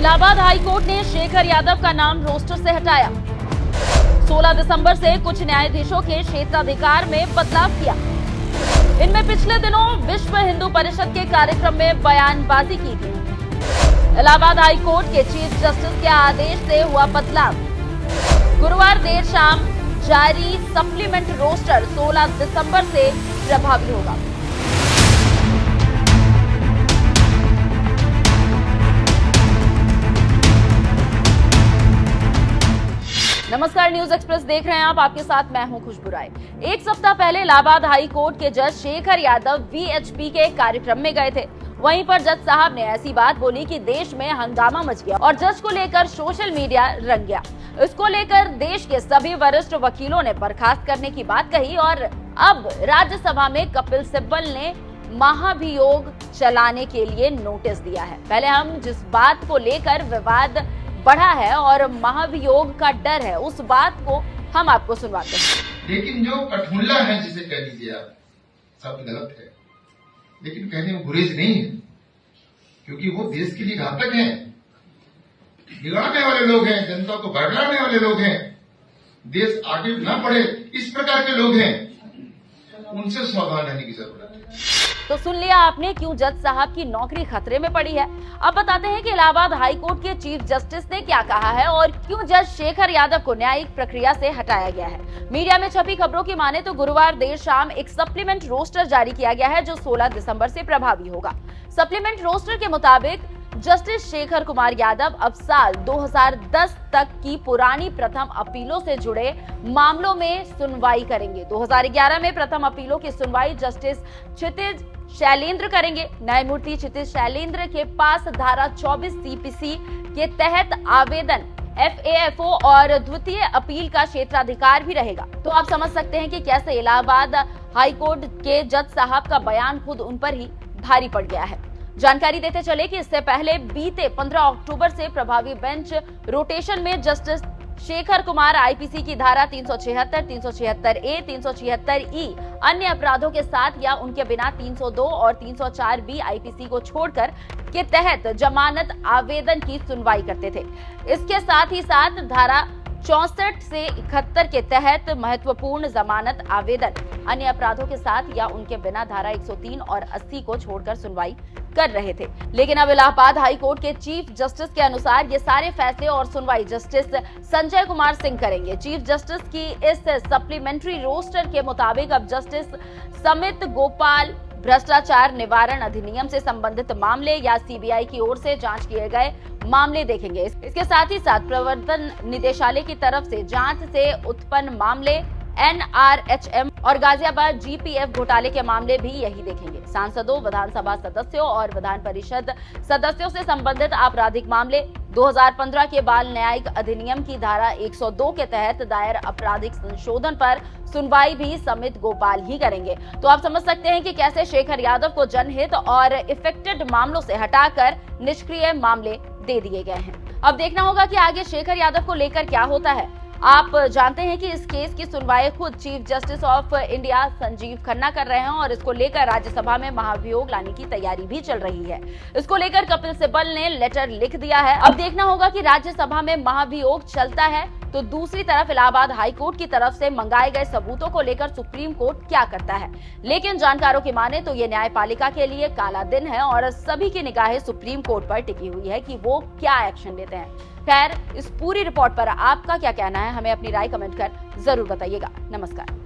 Allahabad high court ने शेखर यादव का नाम रोस्टर से हटाया। 16 दिसंबर से कुछ न्यायाधीशों के क्षेत्राधिकार में बदलाव किया। इनमें पिछले दिनों विश्व हिंदू परिषद के कार्यक्रम में बयानबाजी की थी। इलाहाबाद हाईकोर्ट के चीफ जस्टिस के आदेश से हुआ बदलाव। गुरुवार देर शाम जारी सप्लीमेंट रोस्टर 16 दिसंबर से प्रभावी होगा। नमस्कार, न्यूज एक्सप्रेस देख रहे हैं आप। आपके साथ मैं हूं खुशबू राय। एक सप्ताह पहले इलाहाबाद हाई कोर्ट के जज शेखर यादव वीएचपी के कार्यक्रम में गए थे। वहीं पर जज साहब ने ऐसी बात बोली कि देश में हंगामा मच गया और जज को लेकर सोशल मीडिया रंग गया। इसको लेकर देश के सभी वरिष्ठ वकीलों ने बर्खास्त करने की बात कही और अब राज्यसभा में कपिल सिब्बल ने महाभियोग चलाने के लिए नोटिस दिया है। पहले हम जिस बात को लेकर विवाद बढ़ा है और महाभियोग का डर है, उस बात को हम आपको सुनवाते हैं। लेकिन जो कठमुल्ला है, जिसे कह लीजिए आप, शब्द गलत है, लेकिन कहने में गुरेज नहीं है, क्योंकि वो देश के लिए घातक हैं, बिगाड़ने वाले लोग हैं, जनता को भड़काने वाले लोग हैं, देश आगे न बढ़े इस प्रकार के लोग हैं, उनसे सावधान रहने की जरूरत है। तो सुन लिया आपने क्यों जज साहब की नौकरी खतरे में पड़ी है। अब बताते हैं कि इलाहाबाद हाई कोर्ट के चीफ जस्टिस ने क्या कहा है और क्यों जज शेखर यादव को न्यायिक प्रक्रिया से हटाया गया है। मीडिया में छपी खबरों की माने तो गुरुवार देर शाम एक सप्लीमेंट रोस्टर जारी किया गया है, जो 16 दिसंबर से प्रभावी होगा। सप्लीमेंट रोस्टर के मुताबिक जस्टिस शेखर कुमार यादव अब साल 2010 तक की पुरानी प्रथम अपीलों से जुड़े मामलों में सुनवाई करेंगे। 2011 में प्रथम अपीलों की सुनवाई जस्टिस क्षितिज शैलेंद्र करेंगे। न्यायमूर्ति क्षितिज शैलेंद्र के पास धारा 24 सीपीसी के तहत आवेदन FAFO और द्वितीय अपील का क्षेत्राधिकार भी रहेगा। तो आप समझ सकते हैं कि कैसे इलाहाबाद हाईकोर्ट के जज साहब का बयान खुद उन पर ही भारी पड़ गया है। जानकारी देते चले कि इससे पहले बीते 15 अक्टूबर से प्रभावी बेंच रोटेशन में जस्टिस शेखर कुमार IPC की धारा 376, 376A, 376E अन्य अपराधों के साथ या उनके बिना 302 और 304B IPC को छोड़कर के तहत जमानत आवेदन की सुनवाई करते थे। इसके साथ ही साथ धारा 64 से 71 के तहत महत्वपूर्ण जमानत आवेदन अन्य अपराधों के साथ या उनके बिना धारा 103 और 80 को छोड़कर सुनवाई कर रहे थे। लेकिन अब इलाहाबाद हाई कोर्ट के चीफ जस्टिस के अनुसार ये सारे फैसले और सुनवाई जस्टिस संजय कुमार सिंह करेंगे। चीफ जस्टिस की इस सप्लीमेंट्री रोस्टर के मुताबिक अब जस्टिस समित गोपाल भ्रष्टाचार निवारण अधिनियम से संबंधित मामले या CBI की ओर से जांच किए गए मामले देखेंगे। इसके साथ ही साथ प्रवर्तन निदेशालय की तरफ से जांच से उत्पन्न मामले, NRHM और गाजियाबाद GPF घोटाले के मामले भी यही देखेंगे। सांसदों, विधानसभा सदस्यों और विधान परिषद सदस्यों से संबंधित आपराधिक मामले, 2015 के बाल न्यायिक अधिनियम की धारा 102 के तहत दायर आपराधिक संशोधन पर सुनवाई भी समित गोपाल ही करेंगे। तो आप समझ सकते हैं कि कैसे शेखर यादव को जनहित और इफेक्टेड मामलों से हटाकर निष्क्रिय मामले दे दिए गए हैं। अब देखना होगा कि आगे शेखर यादव को लेकर क्या होता है। आप जानते हैं कि इस केस की सुनवाई खुद chief justice of India Sanjeev Khanna कर रहे हैं और इसको लेकर राज्यसभा में महाभियोग लाने की तैयारी भी चल रही है। इसको लेकर कपिल सिब्बल ने लेटर लिख दिया है। अब देखना होगा कि राज्यसभा में महाभियोग चलता है तो दूसरी तरफ इलाहाबाद हाईकोर्ट की तरफ से मंगाए गए सबूतों को लेकर सुप्रीम कोर्ट क्या करता है। लेकिन जानकारों की माने तो ये न्यायपालिका के लिए काला दिन है और सभी की निगाहें सुप्रीम कोर्ट पर टिकी हुई है कि वो क्या एक्शन लेते हैं। खैर, इस पूरी रिपोर्ट पर आपका क्या कहना है, हमें अपनी राय कमेंट कर जरूर बताइएगा। नमस्कार।